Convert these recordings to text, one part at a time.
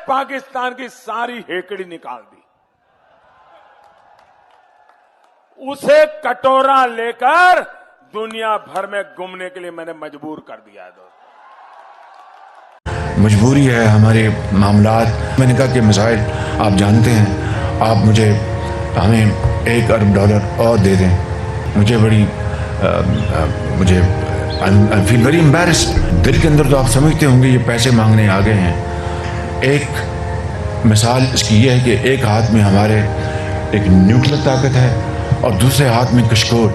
पाकिस्तान की सारी हेकड़ी निकाल दी। उसे कटोरा लेकर दुनिया भर में घूमने के लिए मैंने मजबूर कर दिया है दोस्तों। मजबूरी है हमारे मामलात। मैंने कहा कि मिसाइल आप जानते हैं, आप हमें $1 अरब और दे दें। मुझे आई फील वेरी एम्बैरेस्ड। दिल के अंदर तो आप समझते होंगे ये पैसे मांगने आ गए हैं। एक मिसाल इसकी ये है कि एक हाथ में हमारे एक न्यूक्लियर ताकत है और दूसरे हाथ में कशकोल।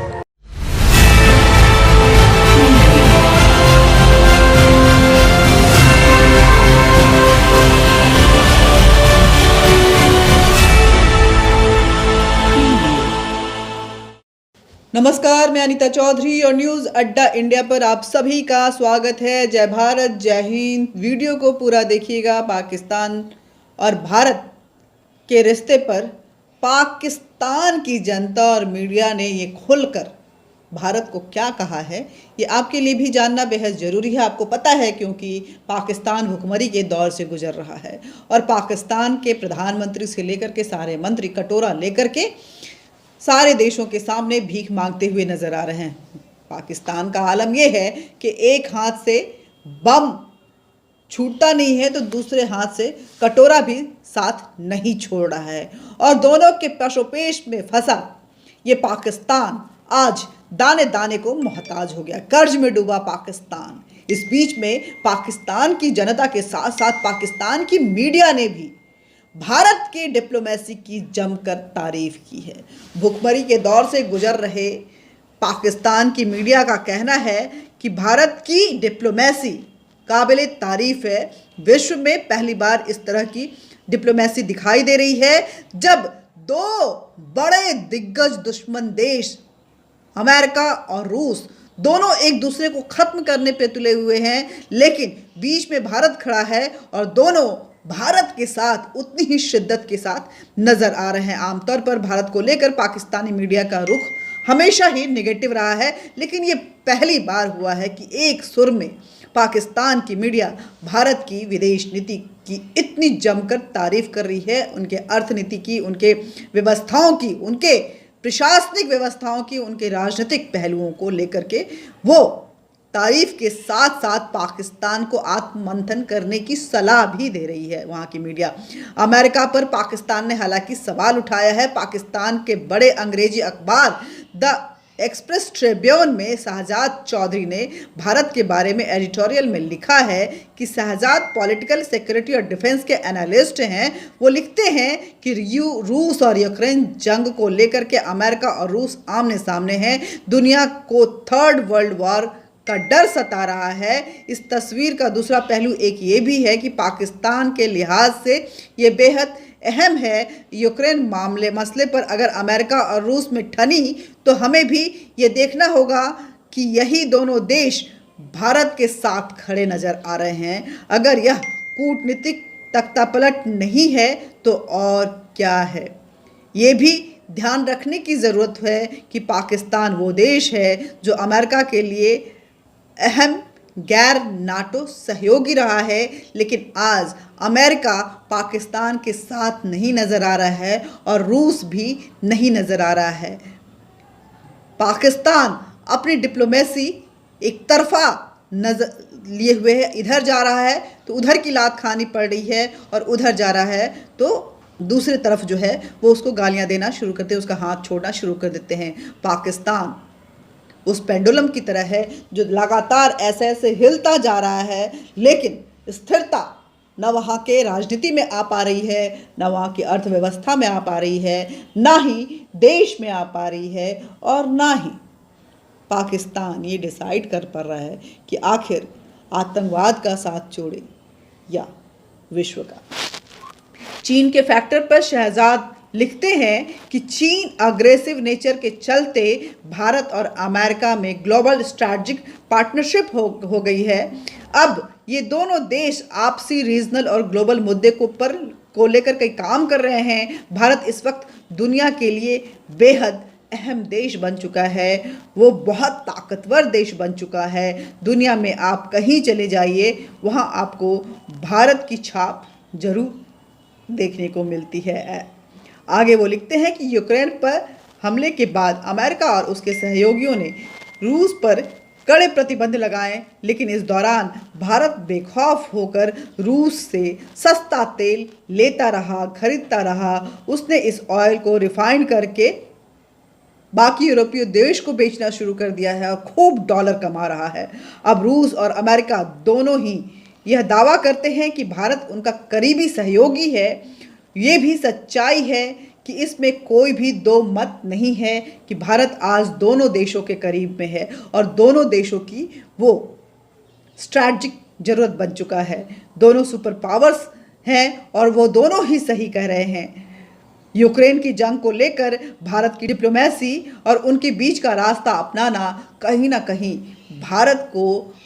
नमस्कार, मैं अनीता चौधरी और न्यूज़ अड्डा इंडिया पर आप सभी का स्वागत है। जय भारत, जय हिंद। वीडियो को पूरा देखिएगा। पाकिस्तान और भारत के रिश्ते पर पाकिस्तान की जनता और मीडिया ने ये खुलकर भारत को क्या कहा है, ये आपके लिए भी जानना बेहद ज़रूरी है। आपको पता है क्योंकि पाकिस्तान भुखमरी के दौर से गुजर रहा है और पाकिस्तान के प्रधानमंत्री से लेकर के सारे मंत्री कटोरा लेकर के सारे देशों के सामने भीख मांगते हुए नजर आ रहे हैं। पाकिस्तान का आलम यह है कि एक हाथ से बम छूटता नहीं है तो दूसरे हाथ से कटोरा भी साथ नहीं छोड़ रहा है और दोनों के पेशोपेश में फंसा ये पाकिस्तान आज दाने दाने को मोहताज हो गया। कर्ज में डूबा पाकिस्तान। इस बीच में पाकिस्तान की जनता के साथ साथ पाकिस्तान की मीडिया ने भी भारत के डिप्लोमेसी की जमकर तारीफ की है। भुखमरी के दौर से गुजर रहे पाकिस्तान की मीडिया का कहना है कि भारत की डिप्लोमेसी काबिल तारीफ है। विश्व में पहली बार इस तरह की डिप्लोमेसी दिखाई दे रही है जब दो बड़े दिग्गज दुश्मन देश अमेरिका और रूस दोनों एक दूसरे को खत्म करने पे तुले हुए हैं, लेकिन बीच में भारत खड़ा है और दोनों भारत के साथ उतनी ही शिद्दत के साथ नजर आ रहे हैं। आमतौर पर भारत को लेकर पाकिस्तानी मीडिया का रुख हमेशा ही नेगेटिव रहा है, लेकिन ये पहली बार हुआ है कि एक सुर में पाकिस्तान की मीडिया भारत की विदेश नीति की इतनी जमकर तारीफ कर रही है, उनके अर्थनीति की, उनके व्यवस्थाओं की, उनके प्रशासनिक व्यवस्थाओं की, उनके राजनीतिक पहलुओं को लेकर के वो तारीफ के साथ साथ पाकिस्तान को आत्ममंथन करने की सलाह भी दे रही है वहाँ की मीडिया। अमेरिका पर पाकिस्तान ने हालांकि सवाल उठाया है। पाकिस्तान के बड़े अंग्रेजी अखबार द एक्सप्रेस ट्रिब्यून में शहजाद चौधरी ने भारत के बारे में एडिटोरियल में लिखा है कि शहजाद पॉलिटिकल सिक्योरिटी और डिफेंस के एनालिस्ट हैं। वो लिखते हैं कि रूस और यूक्रेन जंग को लेकर के अमेरिका और रूस आमने सामने हैं। दुनिया को थर्ड वर्ल्ड वॉर का डर सता रहा है। इस तस्वीर का दूसरा पहलू एक ये भी है कि पाकिस्तान के लिहाज से ये बेहद अहम है। यूक्रेन मसले पर अगर अमेरिका और रूस में ठनी तो हमें भी ये देखना होगा कि यही दोनों देश भारत के साथ खड़े नजर आ रहे हैं। अगर यह कूटनीतिक तख्तापलट नहीं है तो और क्या है, ये भी ध्यान रखने की ज़रूरत है कि पाकिस्तान वो देश है जो अमेरिका के लिए अहम गैर नाटो सहयोगी रहा है, लेकिन आज अमेरिका पाकिस्तान के साथ नहीं नज़र आ रहा है और रूस भी नहीं नज़र आ रहा है। पाकिस्तान अपनी डिप्लोमेसी एक तरफा नजर लिए हुए है, इधर जा रहा है तो उधर की लात खानी पड़ रही है और उधर जा रहा है तो दूसरी तरफ जो है वो उसको गालियां देना शुरू करते हैं, उसका हाथ छोड़ना शुरू कर देते हैं। पाकिस्तान उस पेंडुलम की तरह है जो लगातार ऐसे ऐसे हिलता जा रहा है, लेकिन स्थिरता न वहाँ के राजनीति में आ पा रही है, न वहाँ की अर्थव्यवस्था में आ पा रही है, ना ही देश में आ पा रही है और ना ही पाकिस्तान ये डिसाइड कर पा रहा है कि आखिर आतंकवाद का साथ छोड़े या विश्व का। चीन के फैक्टर पर शहजाद लिखते हैं कि चीन अग्रेसिव नेचर के चलते भारत और अमेरिका में ग्लोबल स्ट्रैटेजिक पार्टनरशिप हो गई है। अब ये दोनों देश आपसी रीजनल और ग्लोबल मुद्दे को लेकर कई काम कर रहे हैं। भारत इस वक्त दुनिया के लिए बेहद अहम देश बन चुका है, वो बहुत ताकतवर देश बन चुका है। दुनिया में आप कहीं चले जाइए, वहाँ आपको भारत की छाप जरूर देखने को मिलती है। आगे वो लिखते हैं कि यूक्रेन पर हमले के बाद अमेरिका और उसके सहयोगियों ने रूस पर कड़े प्रतिबंध लगाए, लेकिन इस दौरान भारत बेखौफ होकर रूस से सस्ता तेल लेता रहा, खरीदता रहा। उसने इस ऑयल को रिफाइन करके बाकी यूरोपीय देश को बेचना शुरू कर दिया है और खूब डॉलर कमा रहा है। अब रूस और अमेरिका दोनों ही यह दावा करते हैं कि भारत उनका करीबी सहयोगी है। ये भी सच्चाई है कि इसमें कोई भी दो मत नहीं है कि भारत आज दोनों देशों के करीब में है और दोनों देशों की वो स्ट्रैटेजिक जरूरत बन चुका है। दोनों सुपर पावर्स हैं और वो दोनों ही सही कह रहे हैं। यूक्रेन की जंग को लेकर भारत की डिप्लोमेसी और उनके बीच का रास्ता अपनाना कहीं ना कहीं भारत को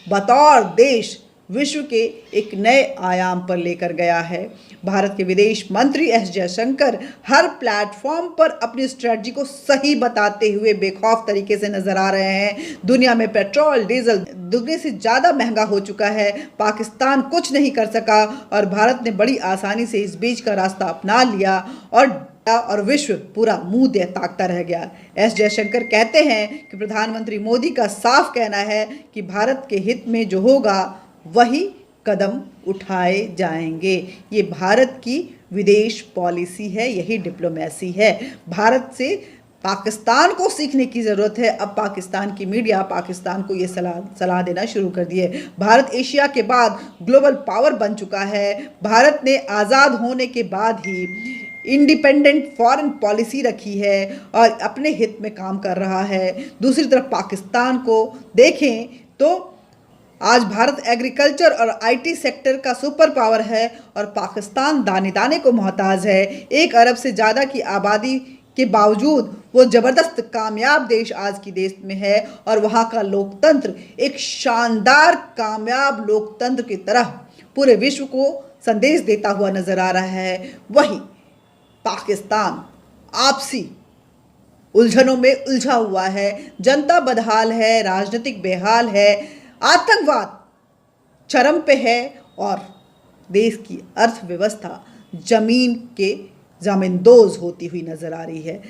बतौर देश विश्व के एक नए आयाम पर लेकर गया है। भारत के विदेश मंत्री एस जयशंकर हर प्लेटफॉर्म पर अपनी स्ट्रेटजी को सही बताते हुए बेखौफ तरीके से नजर आ रहे हैं। दुनिया में पेट्रोल डीजल दुगने से ज़्यादा महंगा हो चुका है, पाकिस्तान कुछ नहीं कर सका और भारत ने बड़ी आसानी से इस बीच का रास्ता अपना लिया और विश्व पूरा मुंह दे ताकता रह गया। एस जयशंकर कहते हैं कि प्रधानमंत्री मोदी का साफ कहना है कि भारत के हित में जो होगा वही कदम उठाए जाएंगे। ये भारत की विदेश पॉलिसी है, यही डिप्लोमेसी है। भारत से पाकिस्तान को सीखने की ज़रूरत है। अब पाकिस्तान की मीडिया पाकिस्तान को ये सलाह देना शुरू कर दी है। भारत एशिया के बाद ग्लोबल पावर बन चुका है। भारत ने आज़ाद होने के बाद ही इंडिपेंडेंट फॉरेन पॉलिसी रखी है और अपने हित में काम कर रहा है। दूसरी तरफ पाकिस्तान को देखें तो आज भारत एग्रीकल्चर और आईटी सेक्टर का सुपर पावर है और पाकिस्तान दाने दाने को मोहताज है। 1 अरब से ज़्यादा की आबादी के बावजूद वो ज़बरदस्त कामयाब देश आज की देश में है और वहाँ का लोकतंत्र एक शानदार कामयाब लोकतंत्र की तरह पूरे विश्व को संदेश देता हुआ नजर आ रहा है। वहीं पाकिस्तान आपसी उलझनों में उलझा हुआ है, जनता बदहाल है, राजनीतिक बेहाल है, आतंकवाद चरम पे है और देश की अर्थव्यवस्था जमीन के जमींदोज होती हुई नजर आ रही है।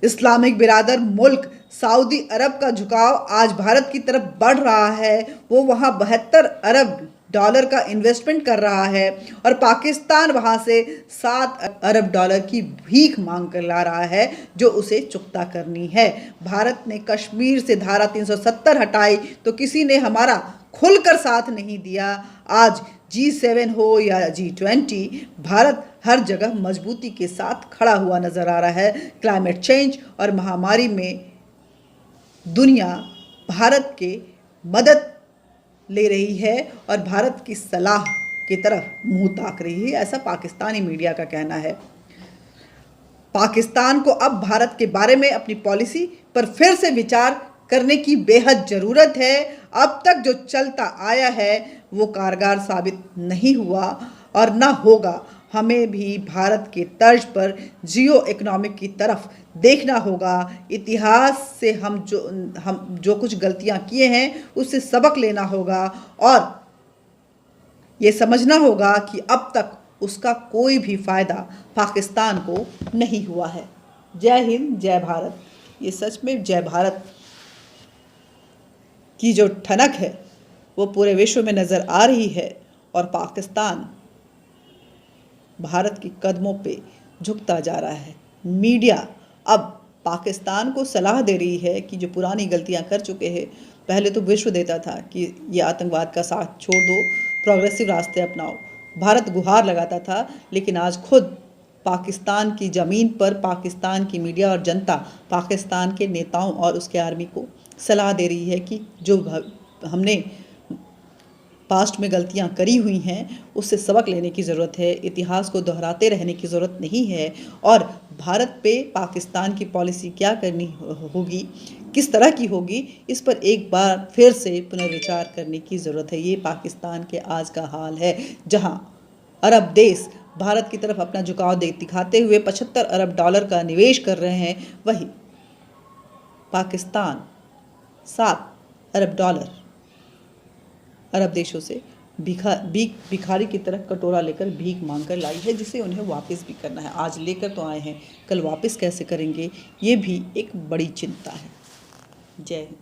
इस्लामिक बिरादर मुल्क सऊदी अरब का झुकाव आज भारत की तरफ बढ़ रहा है। वो वहाँ 72 अरब डॉलर का इन्वेस्टमेंट कर रहा है और पाकिस्तान वहाँ से 7 अरब डॉलर की भीख मांग कर ला रहा है जो उसे चुकता करनी है। भारत ने कश्मीर से धारा 370 हटाई तो किसी ने हमारा खुलकर साथ नहीं दिया। आज G7 हो या G20, भारत हर जगह मजबूती के साथ खड़ा हुआ नजर आ रहा है। क्लाइमेट चेंज और महामारी में दुनिया भारत के मदद ले रही है और भारत की सलाह की तरफ मुंह ताक रही है, ऐसा पाकिस्तानी मीडिया का कहना है। पाकिस्तान को अब भारत के बारे में अपनी पॉलिसी पर फिर से विचार करने की बेहद ज़रूरत है। अब तक जो चलता आया है वो कारगर साबित नहीं हुआ और ना होगा। हमें भी भारत के तर्ज पर जियो इकोनॉमिक की तरफ देखना होगा। इतिहास से हम जो कुछ गलतियां किए हैं उससे सबक लेना होगा और ये समझना होगा कि अब तक उसका कोई भी फ़ायदा पाकिस्तान को नहीं हुआ है। जय हिंद, जय भारत। ये सच में जय भारत की जो ठनक है वो पूरे विश्व में नज़र आ रही है और पाकिस्तान भारत के कदमों पे झुकता जा रहा है। मीडिया अब पाकिस्तान को सलाह दे रही है कि जो पुरानी गलतियां कर चुके हैं, पहले तो विश्व देता था कि ये आतंकवाद का साथ छोड़ दो, प्रोग्रेसिव रास्ते अपनाओ, भारत गुहार लगाता था, लेकिन आज खुद पाकिस्तान की ज़मीन पर पाकिस्तान की मीडिया और जनता पाकिस्तान के नेताओं और उसके आर्मी को सलाह दे रही है कि जो हमने पास्ट में गलतियां करी हुई हैं उससे सबक लेने की ज़रूरत है। इतिहास को दोहराते रहने की ज़रूरत नहीं है और भारत पे पाकिस्तान की पॉलिसी क्या करनी होगी, किस तरह की होगी, इस पर एक बार फिर से पुनर्विचार करने की ज़रूरत है। ये पाकिस्तान के आज का हाल है, जहां अरब देश भारत की तरफ अपना झुकाव दिखाते हुए 75 अरब डॉलर का निवेश कर रहे हैं, वहीं पाकिस्तान 7 अरब डॉलर अरब देशों से भिखारी की तरह कटोरा लेकर भीख मांगकर लाई है, जिसे उन्हें वापस भी करना है। आज लेकर तो आए हैं, कल वापस कैसे करेंगे, ये भी एक बड़ी चिंता है। जय हिंद,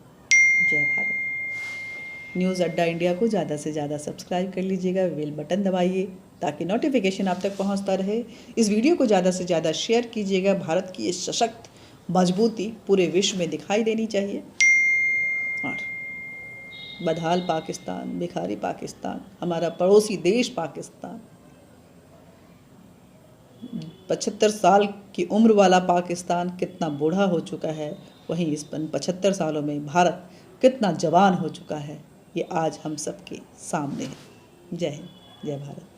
जय भारत। न्यूज़ अड्डा इंडिया को ज़्यादा से ज़्यादा सब्सक्राइब कर लीजिएगा, बेल बटन दबाइए ताकि नोटिफिकेशन आप तक पहुंचता रहे। इस वीडियो को ज़्यादा से ज़्यादा शेयर कीजिएगा। भारत की ये सशक्त मजबूती पूरे विश्व में दिखाई देनी चाहिए। और बदहाल पाकिस्तान, भिखारी पाकिस्तान, हमारा पड़ोसी देश पाकिस्तान, 75 साल की उम्र वाला पाकिस्तान कितना बूढ़ा हो चुका है, वहीं इस 75 सालों में भारत कितना जवान हो चुका है, ये आज हम सबके सामने है। जय हिंद, जय भारत।